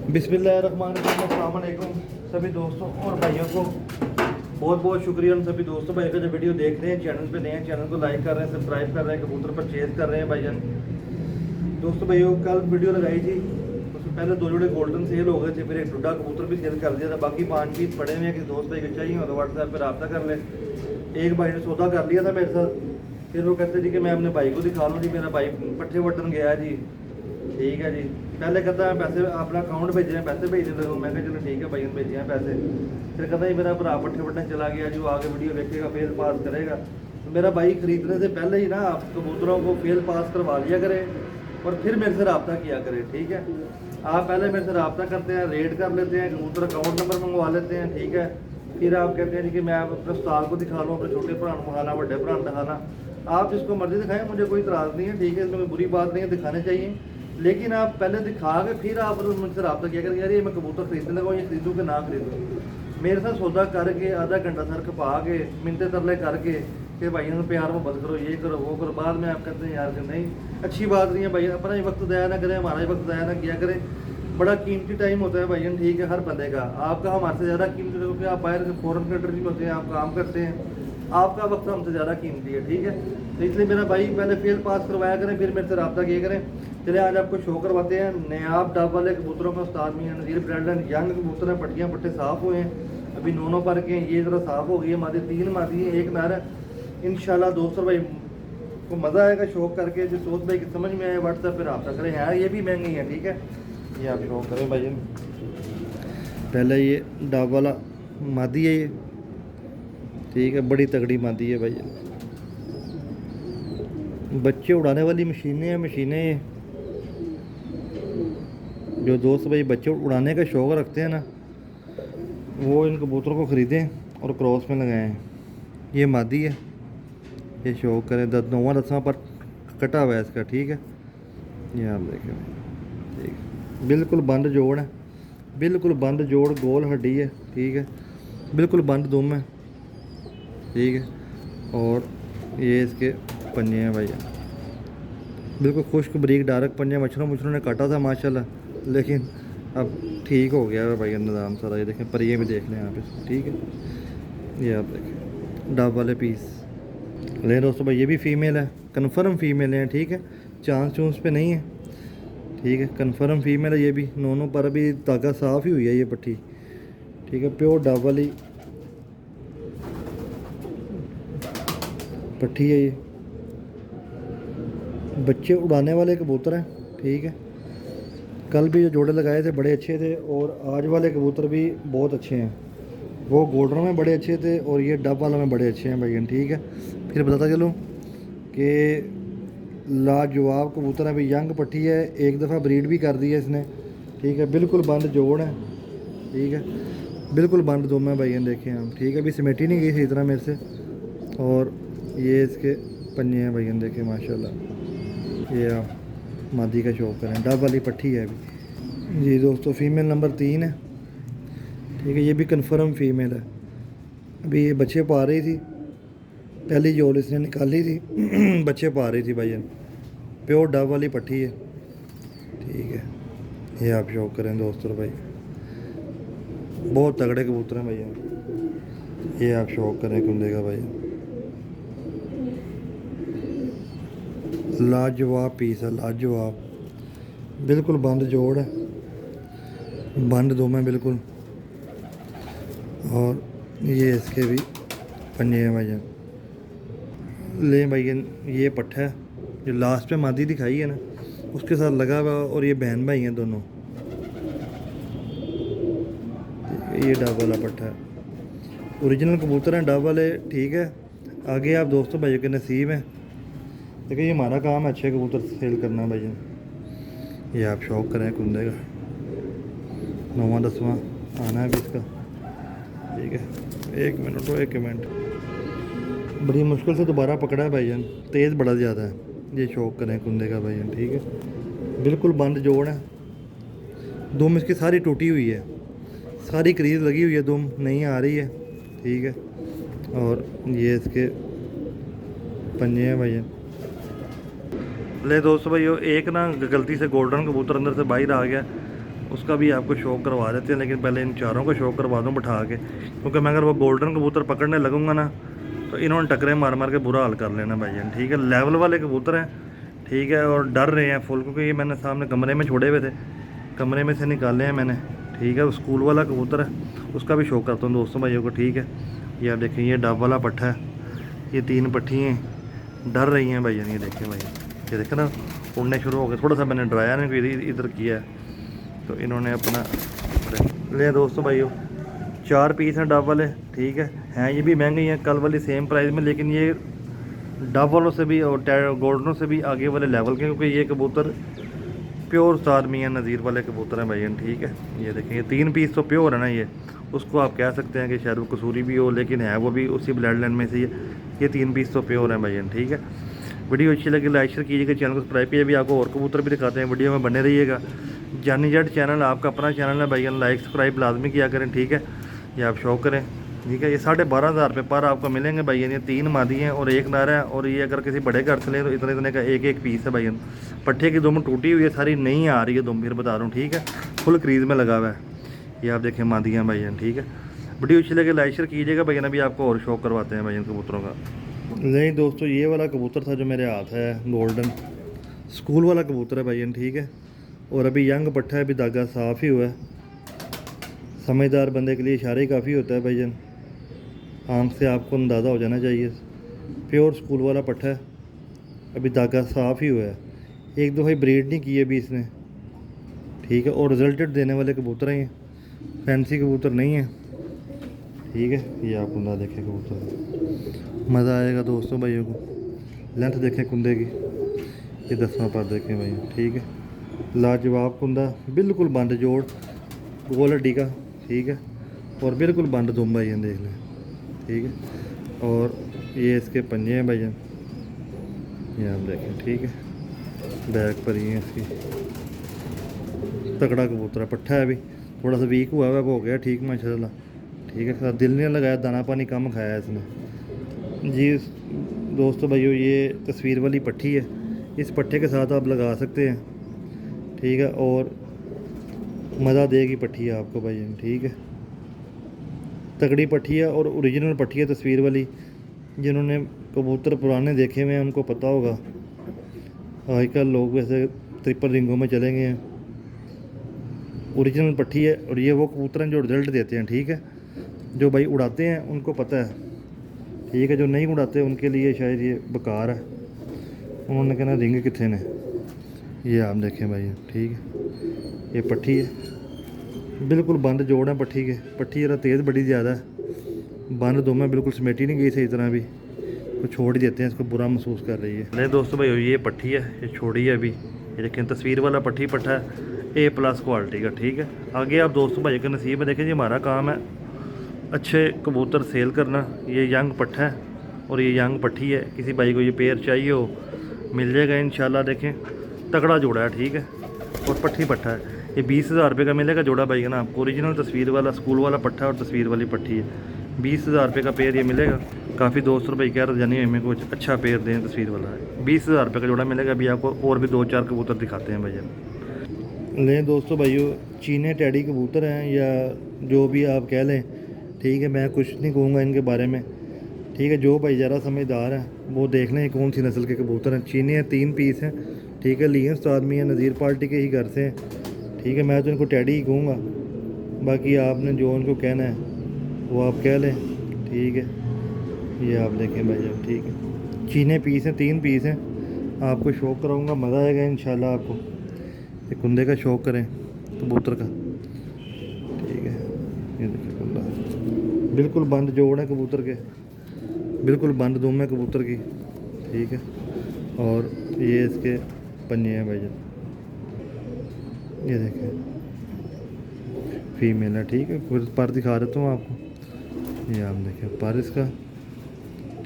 बिस्मिल्लाहिर्रहमानिर्रहीम। अस्सलाम वालेकुम सभी दोस्तों और भाइयों को बहुत बहुत शुक्रिया उन सभी दोस्तों भाई का जो वीडियो देख रहे हैं, चैनल पे नए हैं, चैनल को लाइक कर रहे हैं, सब्सक्राइब कर रहे हैं, कबूतर परचेज कर रहे हैं भाईजान। दोस्तों भाइयों कल वीडियो लगाई थी, उससे पहले 2 जोड़े गोल्डन सेल हो गए थे, फिर एक डुड्डा कबूतर भी सेल कर दिया था। बाकी 5 पीस पड़े हुए हैं कि दोस्त भाई को चाहिए हो तो व्हाट्सएप पर रब्ता कर ले। एक भाई ने सौदा कर लिया था मेरे साथ, फिर वो कहते जी कि मैं अपने भाई को दिखा लूँ जी, मेरा भाई पट्ठे वटन गया जी। ठीक है जी, पहले कहता है पैसे अपना अकाउंट भेजे हैं, पैसे भेजने लगे। मैं कहा चलो ठीक है भाई भेजे हैं पैसे। फिर कहता है मेरा भरा पट्ठे वटने चला गया जी, वो आगे वीडियो देखेगा फेल पास करेगा। तो मेरा भाई खरीदने से पहले ही ना आप कबूतरों को फेल पास करवा लिया करें और फिर मेरे से रब्ता किया करें। ठीक है, आप पहले मेरे से रब्ता करते हैं, रेट कर लेते हैं, कबूतर अकाउंट नंबर मंगवा लेते हैं। ठीक है, फिर आप कहते हैं जी कि मैं अपने उस्ताद को दिखा लूँ, अपने छोटे भरा मंगाना, बड़े भरा दिखाना। आप जिसको मर्जी दिखाएं, मुझे कोई इतराज़ नहीं है। ठीक है, इसमें कोई बुरी बात नहीं है, दिखाने चाहिए, लेकिन आप पहले दिखा के फिर आप मुझसे रब्ता किया करें यार ये मैं कबूतर खरीदने लगा, ये खरीदूँ कि ना खरीदूँ। मेरे साथ सौदा करके आधा घंटा सर खपा के मिनते तरले करके कि भाई ने प्यार मोहब्बत करो, ये करो वो करो, बाद में आप कहते हैं यार कि नहीं अच्छी बात नहीं है भाई। अपना ही वक्त ज़ाया ना करें, हमारा ही वक्त ज़ाया ना किया करें। बड़ा कीमती टाइम होता है भाई, ठीक है, हर बंदे का। आपका हमारे से ज़्यादा कीमती, क्योंकि आप बाहर से फॉरेन कंट्री में होते हैं, आप काम करते हैं, आपका वक्त हमसे ज़्यादा कीमती है। ठीक है, तो इसलिए मेरा भाई पहले फेल पास करवाया करें, फिर मेरे से रब्ता किया करें। चले आज आपको शो करवाते हैं नयाब डब वाले कबूतरों का। उस्ताद मियां नज़ीर ब्रांडन यंग कबूतर हैं, पट्टियाँ पट्टे साफ़ हुए हैं, अभी 9 पर के हैं। ये ज़रा साफ़ हो गई है, मादी 3 मादी है, 1 नर है। इंशाल्लाह दोस्तों भाई को मज़ा आएगा शौक करके। जो दोस्त भाई की समझ में आए व्हाट्सएप पर रब्ता करें। यार ये भी महंगी है, ठीक है, ये आप शौक करें भाई। पहले ये डब वाला मादी है ये, ठीक है, बड़ी तगड़ी मादी है भाई। बच्चे उड़ाने वाली मशीनें हैं। जो दोस्त भाई बच्चे उड़ाने का शौक़ रखते हैं ना, वो इन कबूतरों को ख़रीदें और क्रॉस में लगाएं। ये मादी है, ये शौक़ करें। 9वां पर कटा हुआ है इसका। ठीक है, ये आप देखें, ठीक, बिल्कुल बंद जोड़ है, बिल्कुल बंद जोड़, गोल हड्डी है। ठीक है, बिल्कुल बंद दुम है। ठीक है, और ये इसके पंजे हैं भाई, बिल्कुल खुश्क बरीक डार्क पंजे। मच्छरों ने काटा था माशाल्लाह, लेकिन अब ठीक हो गया है भाई निज़ाम सारा। ये देखें, परिये भी देख लें यहाँ पे। ठीक है, ये आप देखें डब वाले पीस ले दोस्तों भाई। ये भी फ़ीमेल है, कन्फर्म फ़ीमेल है। ठीक है, चांस चूंस पे नहीं है। ठीक है, कन्फर्म फ़ीमेल है ये भी। 9 पर अभी धागा साफ़ ही हुई है ये पट्टी। ठीक है, प्योर डब वाली पट्टी है ये। बच्चे उड़ाने वाले कबूतर हैं। ठीक है, कल भी जो जोड़े लगाए थे बड़े अच्छे थे, और आज वाले कबूतर भी बहुत अच्छे हैं। वो गोल्डन में बड़े अच्छे थे और ये डब वाला में बड़े अच्छे हैं भाई। ठीक है, फिर बताता चलूँ कि लाजवाब कबूतर है भाई। यंग पट्टी है, एक दफ़ा ब्रीड भी कर दी है इसने। ठीक है, बिल्कुल बंद जोड़ है। ठीक है, बिल्कुल बंद दुम है भाई, देखें हम। ठीक है, अभी समेटी नहीं गई थी इतना मेरे से। और ये इसके पंजे हैं भाई, देखें माशाल्लाह। ये आप मादी का शौक करें, डब वाली पट्टी है अभी जी दोस्तों। फ़ीमेल नंबर 3 है। ठीक है, ये भी कन्फर्म फ़ीमेल है। अभी ये बच्चे पा रही थी, पहली जोल इसने निकाली थी बच्चे पा रही थी भाई। प्योर डब वाली पट्टी है। ठीक है, ये आप शौक करें दोस्तों भाई, बहुत तगड़े कबूतर हैं भैया। ये आप शौक करें कुंदे का भाई, लाजवाब पीस है, लाजवाब। बिल्कुल बंद जोड़ है, बंद दुम है बिल्कुल। और ये इसके भी पंजे हैं भाई। ले भाई, ये पट्ठा है जो लास्ट पे मादी दिखाई है ना, उसके साथ लगा हुआ, और ये बहन भाई हैं दोनों। ये डब वाला पट्ठा है, ओरिजिनल कबूतर हैं डब वाले। ठीक है, आगे आप दोस्तों भाइयों के नसीब हैं। देखिए, ये हमारा काम है अच्छे कबूतर सेल करना भाई। ये आप शौक करें कुंदे का। 9वां 10वां आना है भी इसका। ठीक है, 1 मिनट, बड़ी मुश्किल से दोबारा पकड़ा है भाईजान, तेज़ बड़ा ज़्यादा है। ये शौक करें कुंदे का भाईजान। ठीक है, बिल्कुल बंद जोड़ है। दुम इसकी सारी टूटी हुई है, सारी क्रीज लगी हुई है, दुम नहीं आ रही है। ठीक है, और ये इसके पंजे हैं भाईजान। ले दोस्तों भाई, एक ना गलती से गोल्डन कबूतर अंदर से बाहर आ गया, उसका भी आपको शौक करवा देते हैं, लेकिन पहले इन चारों को शौक करवा दूँ बैठा के, क्योंकि मैं अगर वो गोल्डन कबूतर पकड़ने लगूंगा ना तो इन्होंने टकरे मार मार के बुरा हाल कर लेना भाईजान, ठीक है। लेवल वाले कबूतर हैं, ठीक है, और डर रहे हैं फुल, क्योंकि ये मैंने सामने कमरे में छोड़े हुए थे, कमरे में से निकाले हैं मैंने, ठीक है। स्कूल वाला कबूतर है, उसका भी शौक करता हूँ दोस्तों भाइयों को, ठीक है। ये आप देखें, ये डब वाला पट्ठा है, ये 3 पट्टी हैं, डर रही हैं भाईजान, ये देखें भाई, ये देखें ना उड़ने शुरू हो गए। थोड़ा सा मैंने डराया नहीं, कोई इधर किया है तो इन्होंने अपना ले। दोस्तों भाइयों 4 पीस हैं डब वाले, ठीक है ये भी महंगे हैं, कल वाली सेम प्राइस में, लेकिन ये डब वालों से भी और गोल्डनों से भी आगे वाले लेवल के, क्योंकि ये कबूतर प्योर उस्ताद मियां नज़ीर वाले कबूतर हैं भाईजान, ठीक है। ये देखें, ये 3 पीस तो प्योर है ना, ये उसको आप कह सकते हैं कि शायद वो कसूरी भी हो, लेकिन है वो भी उसी ब्लड लाइन में से ये 3 पीस तो प्योर हैं भाईजान, ठीक है। वीडियो अच्छी लगी लाइक शेयर कीजिएगा, चैनल को सब्सक्राइब कीजिए। भी आपको और कबूतर भी दिखाते हैं, वीडियो में बने रहिएगा। जानी जट चैनल आपका अपना चैनल है भाईजान, लाइक सब्सक्राइब लाजमी किया करें, ठीक है। ये आप शौक करें, ठीक है। ये 12,500 रुपये पर आपको मिलेंगे भाईजान। ये 3 मादी हैं और 1 नर है, और ये अगर किसी बड़े घर से लें तो इतने इतने का एक पीस है भाईजान। पट्ठे की दुम टूटी हुई है, सारी नहीं आ रही है दुम, फिर बता रहा हूँ, ठीक है। फुल क्रीज में लगा हुआ है, ये आप देखें मादियाँ भाईजान, ठीक है। वीडियो अच्छी लगे लाइक शेयर कीजिएगा भाईजान। अभी आपको और शौक करवाते हैं भाईजान कबूतरों का। नहीं दोस्तों, ये वाला कबूतर था जो मेरे हाथ है, गोल्डन स्कूल वाला कबूतर है भाईजान, ठीक है। और अभी यंग पट्ठा है, अभी धागा साफ़ ही हुआ है। समझदार बंदे के लिए इशारा ही काफ़ी होता है भाईजान, आंख से आपको अंदाज़ा हो जाना चाहिए। प्योर स्कूल वाला पट्ठा है, अभी धागा साफ़ ही हुआ है, 1-2 भाई ब्रीड नहीं की है अभी इसने, ठीक है। और रिजल्टेड देने वाले कबूतर हैं, फैंसी कबूतर नहीं है, ठीक है। ये आप कुंदा देखें कबूतर, मज़ा आएगा दोस्तों भाइयों को। लेंथ देखें कुंदे की, ये 10वां पर देखें भाई, ठीक है। लाजवाब कुंदा, बिल्कुल बंद जोड़, गोल हड्डी का, ठीक है। और बिल्कुल बंद दुम भाईजान, देख लें, ठीक है। और ये इसके पंजे हैं भाईजान, ये आप देखें, ठीक है। बैक पर ही है इसकी, तगड़ा कबूतर है, पट्ठा है, अभी थोड़ा सा वीक हुआ है, हो गया ठीक माशाल्लाह, ठीक है। दिल नहीं लगाया, दाना पानी कम खाया है इसने जी। दोस्तों भाइयों ये तस्वीर वाली पट्टी है, इस पट्टे के साथ आप लगा सकते हैं, ठीक है। और मज़ा देगी पट्टी है आपको भाईजान, ठीक है। तगड़ी पट्टी है और ओरिजिनल पट्टी है तस्वीर वाली। जिन्होंने कबूतर पुराने देखे हुए हैं उनको पता होगा, आजकल लोग वैसे ट्रिपल रिंगों में चले गए हैं। ओरिजिनल पट्टी है, और ये वो कबूतर हैं जो रिजल्ट देते हैं, ठीक है। जो भाई उड़ाते हैं उनको पता है, ठीक है। जो नहीं उड़ाते उनके लिए शायद ये बेकार है, उन्होंने कहना रिंग कितने ने। ये आप देखें भाई, ठीक है। ये पट्टी है, बिल्कुल बंद जोड़ है पट्टी के, पट्टी ज़रा तेज़ बड़ी ज़्यादा है, बंद दुम है, बिल्कुल समेटी नहीं गई सही तरह भी, तो छोड़ ही देते हैं, इसको बुरा महसूस कर रही है। नहीं दोस्तों भाई ये पट्टी है, ये छोड़ी है अभी, ये देखें तस्वीर वाला पट्टी पट्टा है, A+ क्वालिटी का, ठीक है। आगे आप दोस्तों भाई का नसीब है, देखें जी हमारा काम है अच्छे कबूतर सेल करना। ये यंग पट्ठा है और ये यंग पट्टी है, किसी भाई को ये पेयर चाहिए हो मिल जाएगा इंशाल्लाह। देखें तगड़ा जोड़ा है, ठीक है। और पट्टी पट्ठा है, ये 20,000 रुपये का मिलेगा जोड़ा भाई का ना आपको। ओरिजिनल तस्वीर वाला स्कूल वाला पट्ठा और तस्वीर वाली पट्टी है, 20,000 रुपये का पेयर ये मिलेगा। काफ़ी दोस्त रुपये कह रहे जानिए हमें कुछ अच्छा पेयर दें, तस्वीर वाला है, 20,000 रुपये का जोड़ा मिलेगा। अभी आपको और भी 2-4 कबूतर दिखाते हैं भैया। लें दोस्तों भाइयों, चीने टैडी कबूतर हैं या जो भी आप कह लें, ठीक है। मैं कुछ नहीं कहूँगा इनके बारे में, ठीक है। जो भाई ज़रा समझदार है वो देख लें कौन सी नस्ल के कबूतर हैं। चीने हैं, 3 पीस हैं, ठीक है। लिए उस्ताद मियां नज़ीर पार्टी के ही घर से हैं, ठीक है। मैं तो इनको टैडी ही कहूँगा, बाकी आपने जो उनको कहना है वो आप कह लें, ठीक है। ये आप देखें भाई साहब, ठीक है। चीने पीस हैं, 3 पीस हैं, आपको शौक कराऊँगा, मज़ा आएगा इंशाल्लाह आपको। ये कुंदे का शौक करें कबूतर का, ठीक है। ये देखिए कुंदा बिल्कुल बंद जोड़ है कबूतर के, बिल्कुल बंद दुम है कबूतर की, ठीक है। और ये इसके पंजे हैं भाई साहब, ये देखें फीमेल है, ठीक है। फिर पर दिखा देता हूँ आपको, ये आप देखें पर इसका,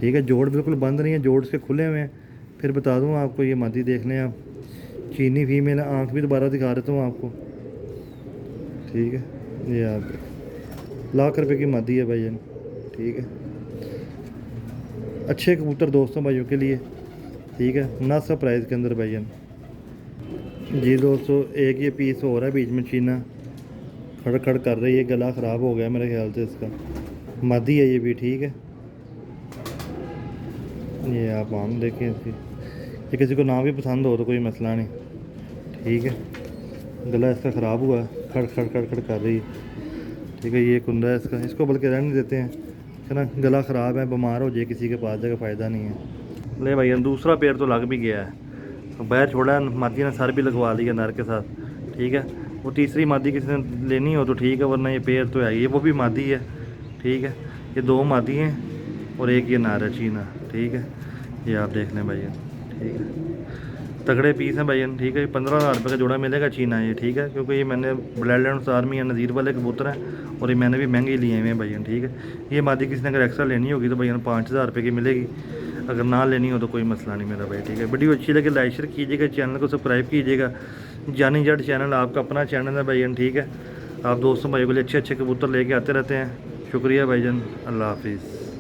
ठीक है। जोड़ बिल्कुल बंद नहीं है, जोड़ इसके खुले हुए हैं। फिर बता दूँ आपको, ये मादी देख लें आप, चीनी फीमेल है। आँख भी दोबारा दिखा देता हूँ आपको, ठीक है। ये आप लाख रुपए की मादी है भाईजान, ठीक है। अच्छे कबूतर दोस्तों भाइयों के लिए, ठीक है, मुनासिब प्राइस के अंदर भाईजान जी। दोस्तों एक ये पीस हो रहा है बीच में चीना, खड़ खड़ कर रही है, गला ख़राब हो गया मेरे ख्याल से इसका। मादी है ये भी, ठीक है। ये आप आम देखें इसकी, ये किसी को ना भी पसंद हो तो कोई मसला नहीं, ठीक है। गला इसका ख़राब हुआ है, खड़ खड़ खड़ खड़ कर रही है, ठीक है। ये कुंदा है इसका, इसको बल्कि रहने देते हैं, है ना। गला ख़राब है, बीमार हो जाए किसी के पास जाकर फ़ायदा नहीं है। ले भाई दूसरा पैर तो लग भी गया है, बैर छोड़ा है, मादी ने सर भी लगवा लिया नर के साथ, ठीक है। वो तीसरी मादी किसी ने लेनी हो तो ठीक है, वरना ये पैर तो है, ये वो भी मादी है, ठीक है। ये 2 मादी हैं और एक ये नर है चीना, ठीक है। ये आप देख लें भैया, ठीक है। तगड़े पीस हैं भैया, ठीक है। 15,000 रुपये का जोड़ा मिलेगा चीना ये, ठीक है। क्योंकि ये मैंने ब्लड लाइन्स आर्मी या नज़ीर वाले कबूतर हैं और ये मैंने भी महंगे लिए हुए हैं भैया, ठीक है। ये मादी किसी ने अगर एक्स्ट्रा लेनी होगी तो भैया 5,000 रुपये की मिलेगी, अगर ना लेनी हो तो कोई मसला नहीं मेरा भाई, ठीक है। वीडियो अच्छी लगे लाइक शेयर कीजिएगा, चैनल को सब्सक्राइब कीजिएगा। जानी जट चैनल आपका अपना चैनल है भाईजान, ठीक है। आप दोस्तों भाइयों के लिए अच्छे अच्छे कबूतर लेके आते रहते हैं। शुक्रिया भाईजान, अल्लाह हाफिज़।